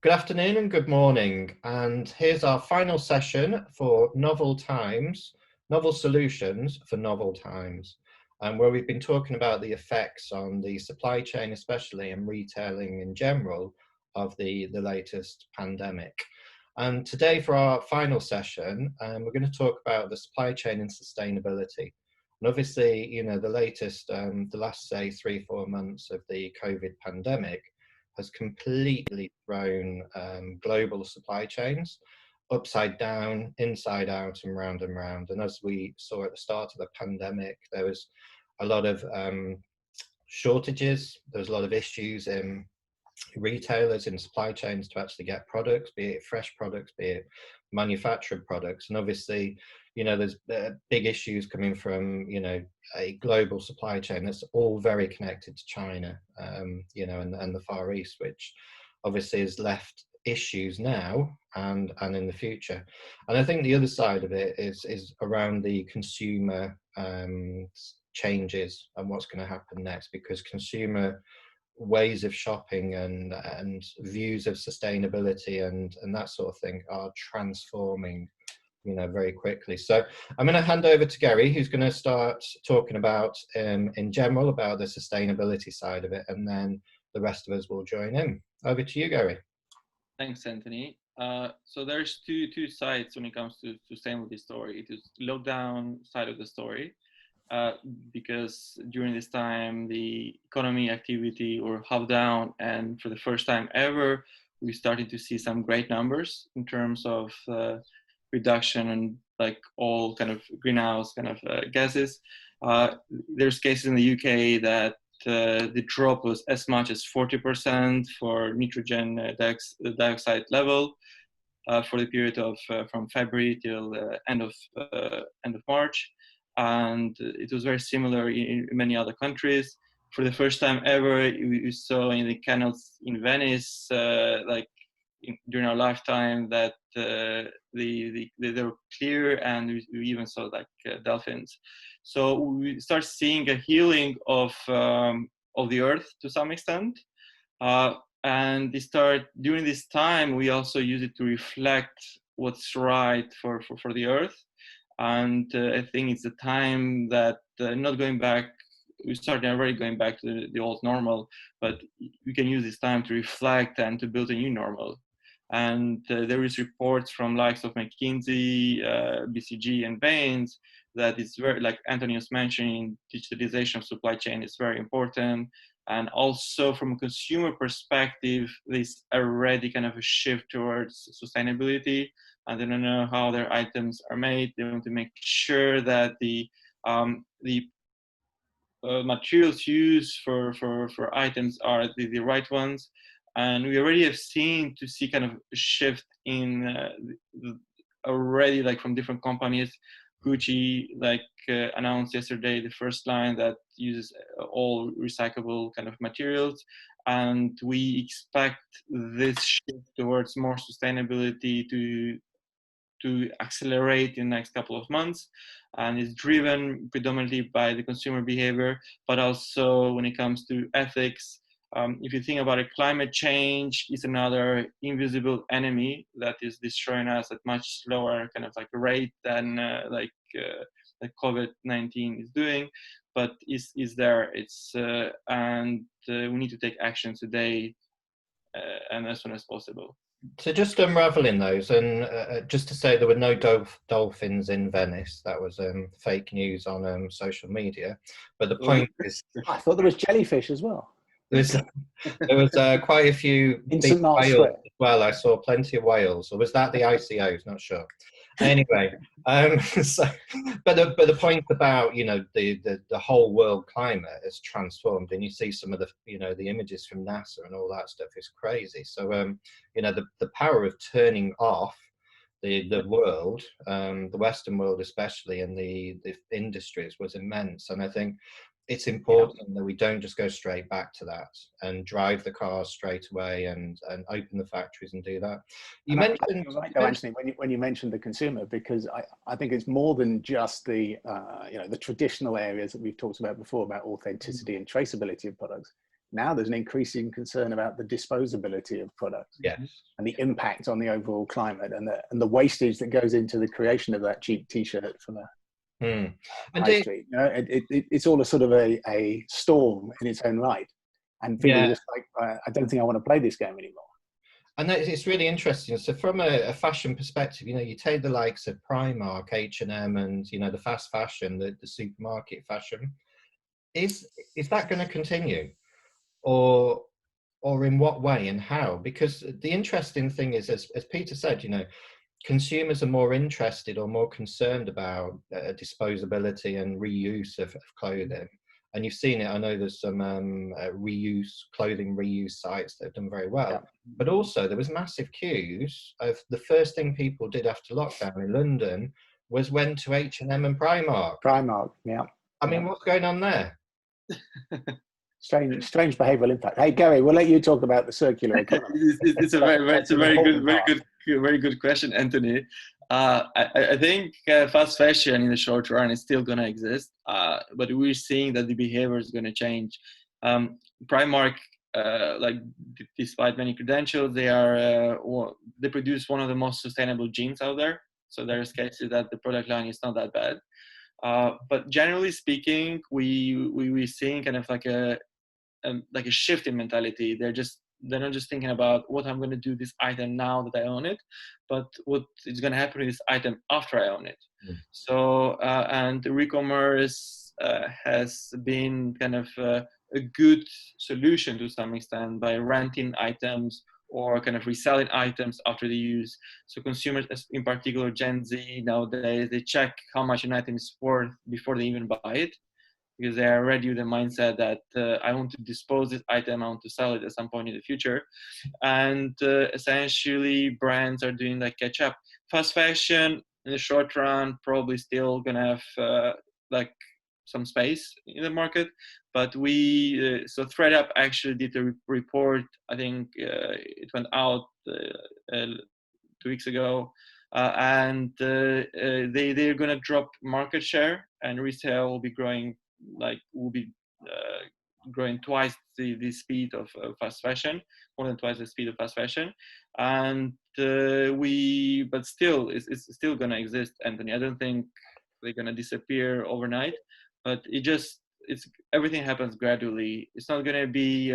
Good afternoon and good morning. And here's our final session for Novel Times, Novel Solutions for Novel Times, where we've been talking about the effects on the supply chain, especially, and retailing in general of the latest pandemic. And today for our final session, we're going to talk about the supply chain and sustainability. And obviously, you know, the last, say, 3-4 months of the COVID pandemic has completely thrown global supply chains upside down, inside out, and round and round. And as we saw at the start of the pandemic, there was a lot of shortages, there was a lot of issues in retailers, in supply chains to actually get products, be it fresh products, be it manufactured products. And obviously, you know, there's big issues coming from, you know, a global supply chain that's all very connected to China, you know, and the Far East, which obviously has left issues now and in the future. And I think the other side of it is around the consumer changes and what's going to happen next, because consumer ways of shopping and views of sustainability and that sort of thing are transforming, you know, very quickly. So I'm going to hand over to Geri, who's going to start talking about in general about the sustainability side of it, and then the rest of us will join in. Over to you, Geri. Thanks, Anthony. So there's two sides when it comes to sustainability story. It is lockdown side of the story, because during this time the economy activity were half down, and for the first time ever we started to see some great numbers in terms of reduction and like all kind of greenhouse kind of gases. There's cases in the UK that the drop was as much as 40% for nitrogen dioxide level for the period of from February till end of March. And it was very similar in many other countries. For the first time ever, we saw in the canals in Venice, during our lifetime, that they were clear, and we even saw like dolphins. So we start seeing a healing of the earth to some extent, and during this time we also use it to reflect what's right for the earth. And I think it's the time that not going back, we started already going back to the old normal, but we can use this time to reflect and to build a new normal. And there is reports from likes of McKinsey, BCG, and Bain's that it's very, like Antony was mentioning, digitalisation of supply chain is very important. And also from a consumer perspective, there's already kind of a shift towards sustainability. And they don't know how their items are made. They want to make sure that the materials used for items are the right ones. And we already have seen kind of a shift in already, like from different companies. Gucci announced yesterday the first line that uses all recyclable kind of materials, and we expect this shift towards more sustainability to accelerate in the next couple of months, and is driven predominantly by the consumer behavior, but also when it comes to ethics. If you think about it, climate change is another invisible enemy that is destroying us at much slower kind of like rate than like COVID-19 is doing, but is there. And we need to take action today and as soon as possible. So just unraveling those, and just to say there were no dolphins in Venice. That was fake news on social media. But the point is, I thought there was jellyfish as well. There was quite a few big whales as well. I saw plenty of whales. Or was that the ICOs? Not sure. Anyway, but the point about, you know, the whole world climate has transformed, and you see some of the, you know, the images from NASA and all that stuff is crazy. So you know, the power of turning off the world, the Western world especially, and the industries was immense. And I think it's important that we don't just go straight back to that and drive the cars straight away and open the factories and do that. You mentioned, you're right, though, Anthony, when you mentioned the consumer, because I think it's more than just the you know, the traditional areas that we've talked about before about authenticity and traceability of products. now there's an increasing concern about the disposability of products. Yes. And the impact on the overall climate, and the wastage that goes into the creation of that cheap T-shirt from a high street. You know, it's all a sort of a storm in its own right. And people are just like, I don't think I want to play this game anymore. And it's really interesting. So from a fashion perspective, you know, you take the likes of Primark, H&M, and, you know, the fast fashion, the supermarket fashion. Is that going to continue, or in what way and how? Because the interesting thing is, as Peter said, you know, consumers are more interested or more concerned about disposability and reuse of clothing. And you've seen it. I know there's some clothing reuse sites that have done very well. Yeah. But also there was massive queues of the first thing people did after lockdown in London was went to H&M and Primark. Primark, yeah. I mean, what's going on there? Strange behavioural impact. Hey, Geri, we'll let you talk about the circular economy. It's a very good question, Anthony. I think fast fashion in the short run is still going to exist, but we're seeing that the behavior is going to change. Primark, despite many credentials, they produce one of the most sustainable jeans out there. So there's cases that the product line is not that bad. But generally speaking, we're seeing kind of like a shift in mentality. They're not just thinking about what I'm going to do this item now that I own it, but what is going to happen with this item after I own it. Mm. So, and re-commerce has been kind of a good solution to some extent by renting items or kind of reselling items after the use. So consumers, in particular Gen Z nowadays, they check how much an item is worth before they even buy it, because they are already with the mindset that I want to dispose this item, I want to sell it at some point in the future. And essentially brands are doing like catch up. Fast fashion in the short run, probably still gonna have some space in the market. But so ThreadUp actually did a report, I think it went out 2 weeks ago, and they're gonna drop market share, and resale will be growing twice the speed of fast fashion, more than twice the speed of fast fashion. And but still, it's still going to exist, Anthony. I don't think they're going to disappear overnight, but everything happens gradually. It's not going to be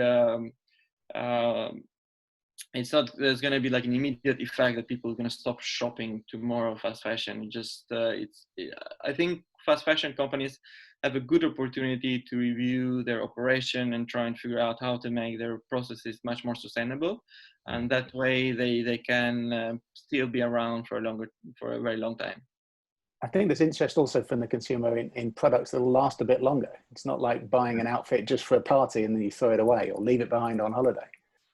there's going to be like an immediate effect that people are going to stop shopping tomorrow fast fashion. I think fast fashion companies have a good opportunity to review their operation and try and figure out how to make their processes much more sustainable, and that way they can still be around for a very long time. I think there's interest also from the consumer in products that will last a bit longer. It's not like buying an outfit just for a party and then you throw it away or leave it behind on holiday.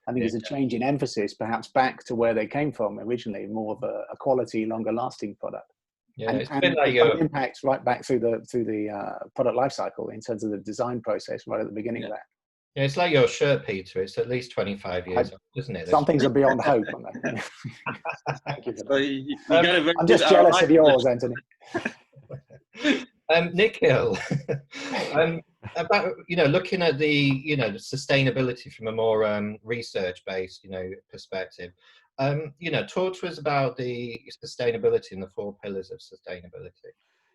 I think there's a change in emphasis, perhaps back to where they came from originally, more of a quality, longer lasting product. Yeah, and it impacts right back through the product life cycle in terms of the design process right at the beginning of that. Yeah, it's like your shirt, Peter. It's at least 25 years old, isn't it? Some things are beyond hope. Thank you. I'm just jealous of yours, Antony. Nikhil, about looking at the the sustainability from a more research-based perspective. Talk to us about the sustainability and the 4 pillars of sustainability.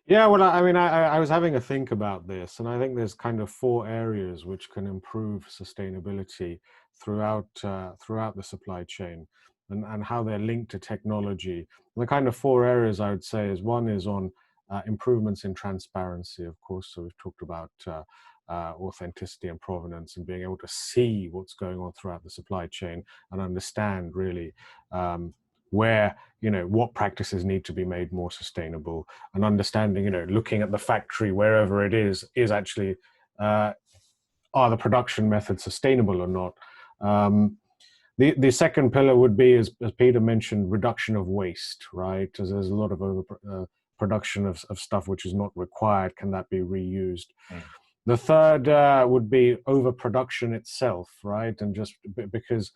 Yeah, well, I mean, I was having a think about this, and I think there's kind of 4 areas which can improve sustainability throughout the supply chain, and how they're linked to technology. And the kind of 4 areas I would say is, one is on improvements in transparency, of course. So we've talked about authenticity and provenance, and being able to see what's going on throughout the supply chain and understand really where, what practices need to be made more sustainable, and understanding, looking at the factory wherever it is actually, are the production methods sustainable or not? The second pillar would be, as Peter mentioned, reduction of waste, right? As there's a lot of production of stuff which is not required. Can that be reused? Mm. The third would be overproduction itself, right? And just because,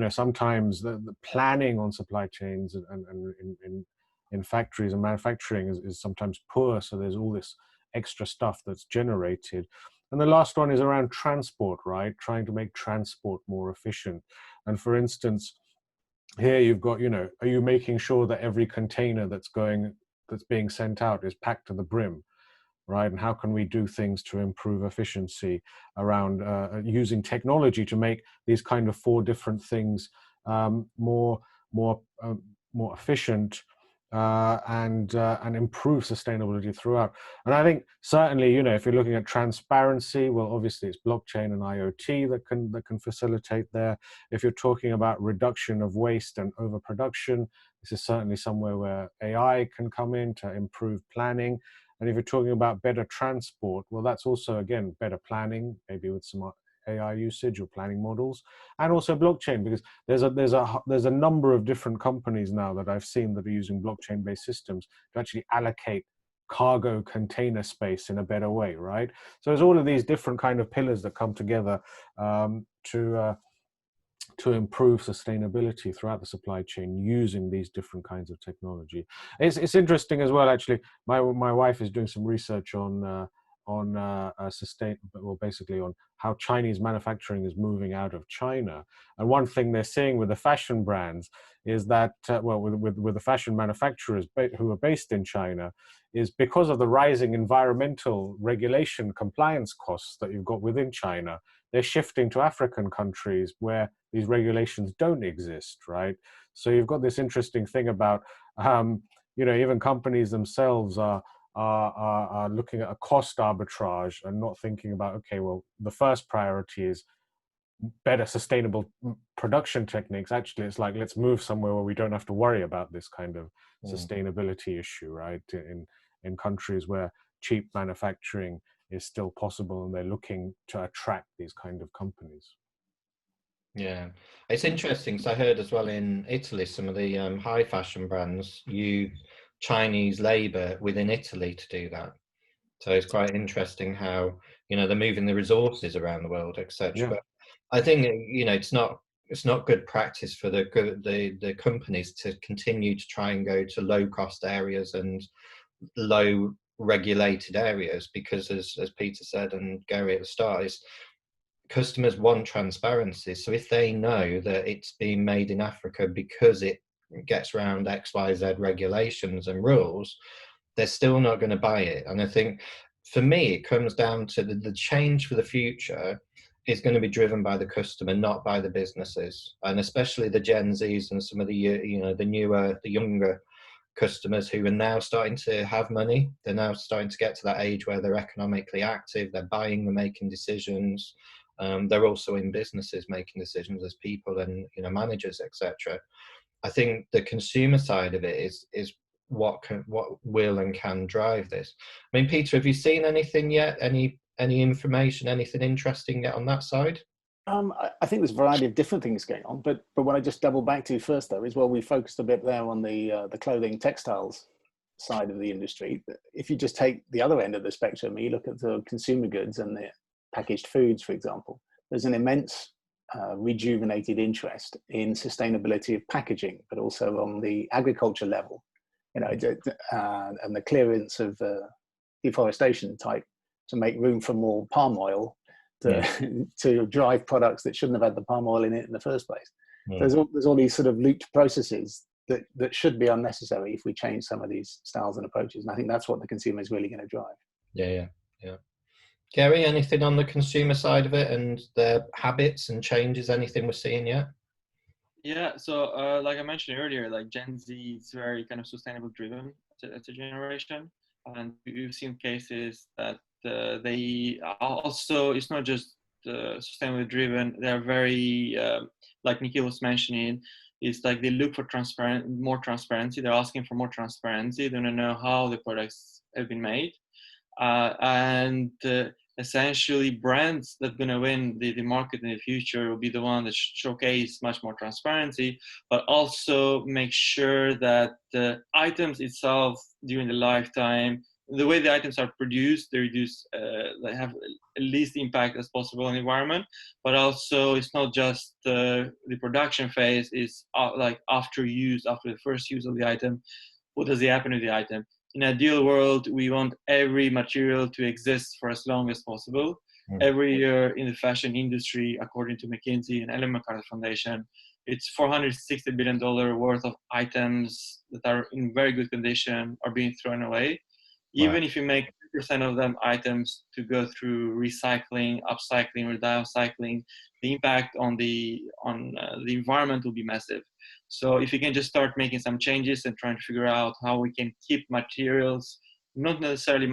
sometimes the planning on supply chains and in factories and manufacturing is sometimes poor. So there's all this extra stuff that's generated. And the last one is around transport, right? Trying to make transport more efficient. And for instance, here you've got, are you making sure that every container that's being sent out is packed to the brim, right? And how can we do things to improve efficiency around using technology to make these kind of 4 different things more efficient and improve sustainability throughout. And I think certainly, if you're looking at transparency, well, obviously it's blockchain and IoT that can facilitate there. If you're talking about reduction of waste and overproduction, this is certainly somewhere where AI can come in to improve planning. And if you're talking about better transport, well, that's also, again, better planning, maybe with some AI usage or planning models, and also blockchain, because there's a number of different companies now that I've seen that are using blockchain-based systems to actually allocate cargo container space in a better way, right? So there's all of these different kind of pillars that come together to improve sustainability throughout the supply chain using these different kinds of technology. It's interesting as well, actually. My wife is doing some research on basically on how Chinese manufacturing is moving out of China. And one thing they're seeing with the fashion brands is that, with the fashion manufacturers who are based in China, is because of the rising environmental regulation compliance costs that you've got within China, they're shifting to African countries where these regulations don't exist, right? So you've got this interesting thing about, even companies themselves are looking at a cost arbitrage and not thinking about, okay, well, the first priority is better sustainable production techniques. Actually, it's like, let's move somewhere where we don't have to worry about this kind of sustainability issue, right? In countries where cheap manufacturing is still possible, and they're looking to attract these kind of companies. Yeah, it's interesting because I heard as well in Italy, some of the high fashion brands use Chinese labor within Italy to do that. So it's quite interesting how, they're moving the resources around the world, etc. Yeah. But I think, it's not good practice for the companies to continue to try and go to low cost areas and low regulated areas, because as Peter said, and Gary at the start, is customers want transparency. So if they know that it's being made in Africa because it gets around XYZ regulations and rules, they're still not going to buy it. And I think for me, it comes down to the change for the future is going to be driven by the customer, not by the businesses, and especially the Gen Zs and some of the younger customers who are now starting to have money. They're now starting to get to that age where they're economically active. They're buying, they're making decisions. They're also in businesses making decisions as people and managers, etc. I think the consumer side of it is what will and can drive this. I mean, Peter, have you seen anything yet? Any information, anything interesting yet on that side? I think there's a variety of different things going on, but what I just double back to first, though, is, well, we focused a bit there on the clothing textiles side of the industry. If you just take the other end of the spectrum, you look at the consumer goods and the packaged foods, for example, there's an immense rejuvenated interest in sustainability of packaging, but also on the agriculture level, and the clearance of deforestation type to make room for more palm oil to drive products that shouldn't have had the palm oil in it in the first place. There's all these sort of looped processes that should be unnecessary if we change some of these styles and approaches. And I think that's what the consumer is really going to drive. Yeah. Geri, anything on the consumer side of it and their habits and changes? Anything we're seeing yet? Yeah, so like I mentioned earlier, like Gen Z is very kind of sustainable driven as a generation, and we've seen cases that they also, it's not just sustainably driven, they're very like Nikhil was mentioning, it's like they look for more transparency. They're asking for more transparency. They want to know how the products have been made, and essentially brands that are going to win the market in the future will be the one that showcase much more transparency, but also make sure that the items itself during the lifetime, the way the items are produced, they have the least impact as possible on the environment. But also, it's not just the production phase, it's like after use, after the first use of the item, what does happen to the item? In an ideal world, we want every material to exist for as long as possible. every year in the fashion industry, according to McKinsey and Ellen MacArthur Foundation, it's $460 billion worth of items that are in very good condition are being thrown away. Even if you make 2% of them items to go through recycling, upcycling, or downcycling, the impact on the environment will be massive. So if you can just start making some changes and trying to figure out how we can keep materials, not necessarily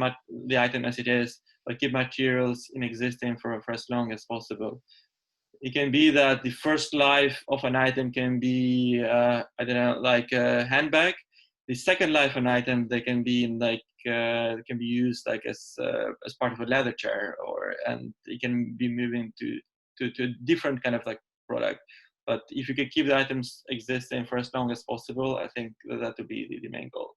the item as it is, but keep materials in existence for as long as possible. It can be that the first life of an item can be, I don't know, like a handbag. The second life of an item, they can be in like, can be used like as part of a leather chair, and it can be moving to a different kind of like product. But if you can keep the items existing for as long as possible, I think that would be the main goal.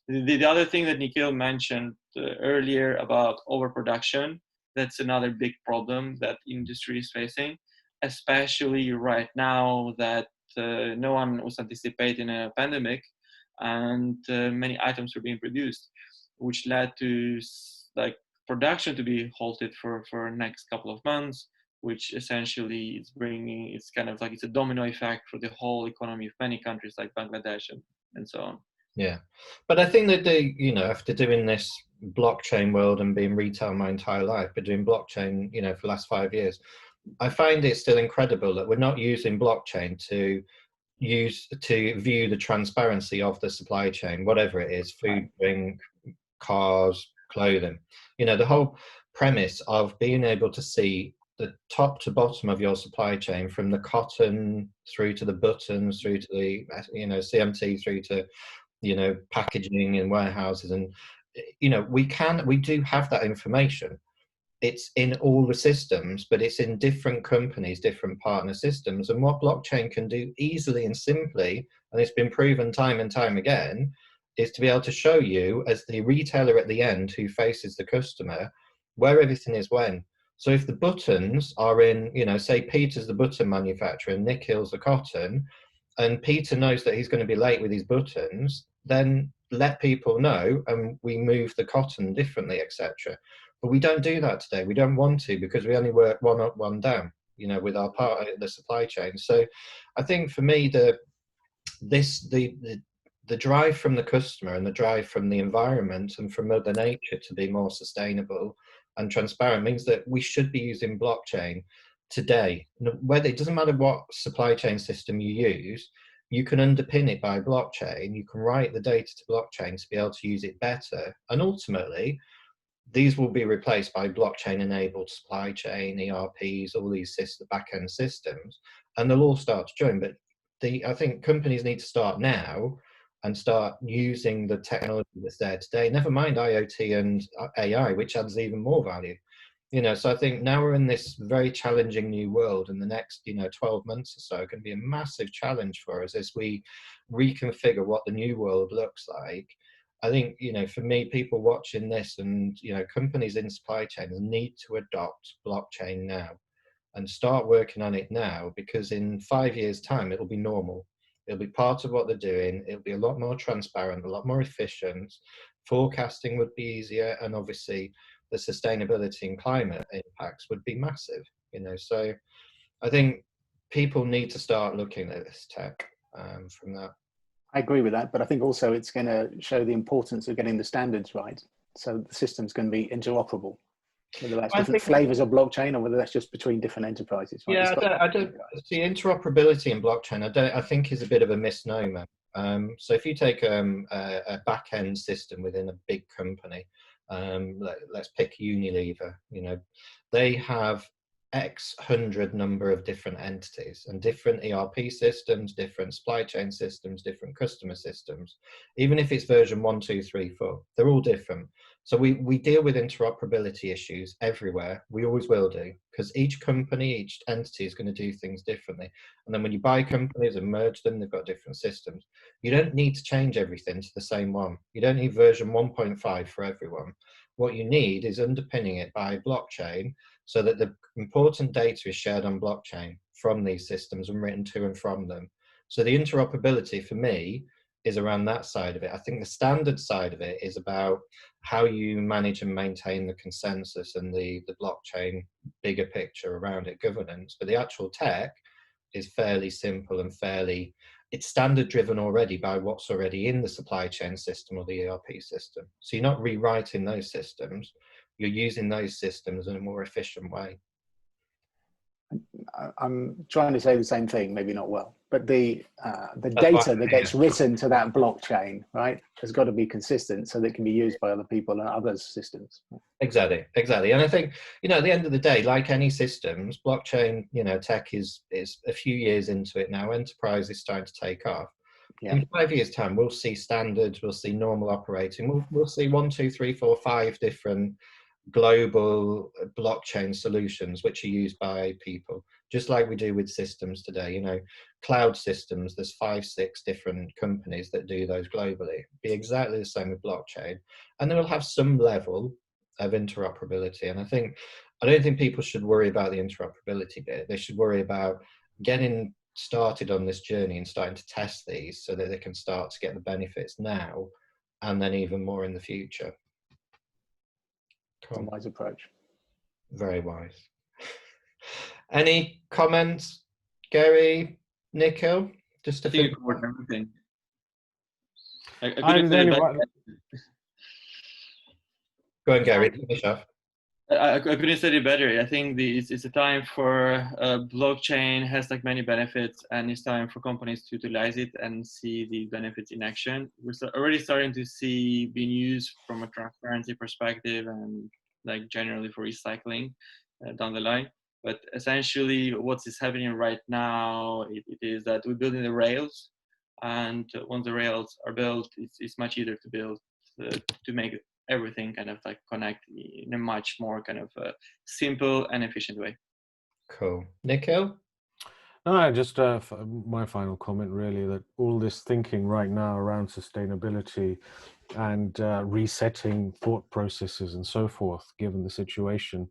The other thing that Nikhil mentioned earlier about overproduction, that's another big problem that industry is facing, especially right now that no one was anticipating a pandemic, and many items were being produced, which led to like production to be halted for the next couple of months, which essentially it's kind of like it's a domino effect for the whole economy of many countries like Bangladesh and so on. Yeah, but I think that after doing this blockchain world and being retail my entire life, but doing blockchain, for the last 5 years, I find it still incredible that we're not using blockchain to view the transparency of the supply chain, whatever it is, food, drink, cars, clothing. The whole premise of being able to see the top to bottom of your supply chain, from the cotton through to the buttons, through to the CMT, through to packaging in warehouses, and we do have that information. It's in all the systems, but it's in different companies, different partner systems. And what blockchain can do easily and simply, and it's been proven time and time again, is to be able to show you as the retailer at the end who faces the customer where everything is when. So if the buttons are in, say Peter's the button manufacturer and Nikhil's the cotton, and Peter knows that he's going to be late with his buttons, then let people know and we move the cotton differently, etc. But we don't do that today. We don't want to, because we only work one up, one down, with our part of the supply chain. So I think for me, the drive from the customer and the drive from the environment and from Mother Nature to be more sustainable and transparent means that we should be using blockchain today. Whether it doesn't matter what supply chain system you use, you can underpin it by blockchain. You can write the data to blockchain to be able to use it better. And ultimately, these will be replaced by blockchain-enabled supply chain, ERPs, all these back-end systems, and they'll all start to join. But I think companies need to start now and start using the technology that's there today. Never mind IoT and AI, which adds even more value. So I think now we're in this very challenging new world, and the next 12 months or so are going to be a massive challenge for us as we reconfigure what the new world looks like. I think for me, people watching this and companies in supply chain need to adopt blockchain now and start working on it now, because in 5 years' time it'll be normal. It'll be part of what they're doing. It'll be a lot more transparent, a lot more efficient. Forecasting would be easier, and obviously the sustainability and climate impacts would be massive. So I think people need to start looking at this tech from that. I agree with that, but I think also it's going to show the importance of getting the standards right. So the system's going to be interoperable, whether that's different flavors of blockchain or whether that's just between different enterprises. Right? Yeah, I don't see interoperability in blockchain. I think is a bit of a misnomer. So if you take a back-end system within a big company, let's pick Unilever. They have X hundred number of different entities and different ERP systems, different supply chain systems, different customer systems. Even if it's version 1, 2, 3, 4, they're all different. So we deal with interoperability issues everywhere. We always will do, because each company, each entity is going to do things differently. And then when you buy companies and merge them, they've got different systems. You don't need to change everything to the same one. You don't need version 1.5 for everyone. What you need is underpinning it by blockchain, so that the important data is shared on blockchain from these systems and written to and from them. So the interoperability for me is around that side of it. I think the standard side of it is about how you manage and maintain the consensus and the blockchain bigger picture around it, governance. But the actual tech is fairly simple and it's standard driven already by what's already in the supply chain system or the ERP system. So you're not rewriting those systems, you're using those systems in a more efficient way. I'm trying to say the same thing, maybe not well, but the data that gets written to that blockchain, right, has got to be consistent so that it can be used by other people and others' systems. Exactly. And I think, at the end of the day, like any systems, blockchain, tech is a few years into it now. Enterprise is starting to take off. Yeah. In 5 years' time, we'll see standards, we'll see normal operating, we'll see 1, 2, 3, 4, 5 different global blockchain solutions which are used by people, just like we do with systems today. Cloud systems, there's 5, 6 different companies that do those globally. Be exactly the same with blockchain, and they will have some level of interoperability. And I don't think people should worry about the interoperability bit. They should worry about getting started on this journey and starting to test these so that they can start to get the benefits now and then even more in the future. Cool. A wise approach. Very wise. Any comments, Geri, Nikhil? Just to think about everything. Go on, Geri. Finish off. I couldn't say it better. I think it's a time for blockchain has like many benefits, and it's time for companies to utilize it and see the benefits in action. We're already starting to see being used from a transparency perspective and like generally for recycling down the line. But essentially, what is happening right now it is that we're building the rails, and once the rails are built, it's much easier to build to make everything kind of like connect in a much more kind of simple and efficient way. Cool. Nikhil? No, just my final comment really, that all this thinking right now around sustainability and resetting thought processes and so forth, given the situation,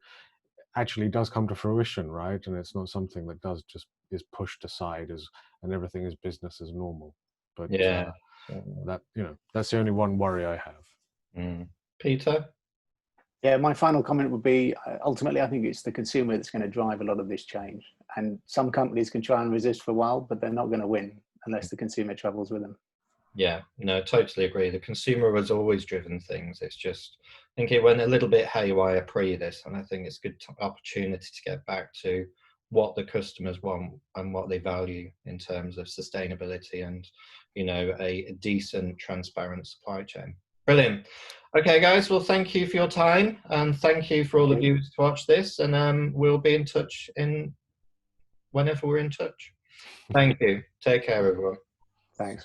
actually does come to fruition, right? And it's not something that is pushed aside and everything is business as normal. But yeah, that that's the only one worry I have. Mm. Peter? Yeah, my final comment would be, ultimately, I think it's the consumer that's going to drive a lot of this change. And some companies can try and resist for a while, but they're not going to win unless the consumer travels with them. Yeah, no, totally agree. The consumer has always driven things. It's just, I think it went a little bit haywire pre this, and I think it's a good opportunity to get back to what the customers want and what they value in terms of sustainability and, a decent, transparent supply chain. Brilliant. Okay, guys, well, thank you for your time, and thank you for all the viewers to watch this, and we'll be in touch whenever we're in touch. Thank you. Take care, everyone. Thanks.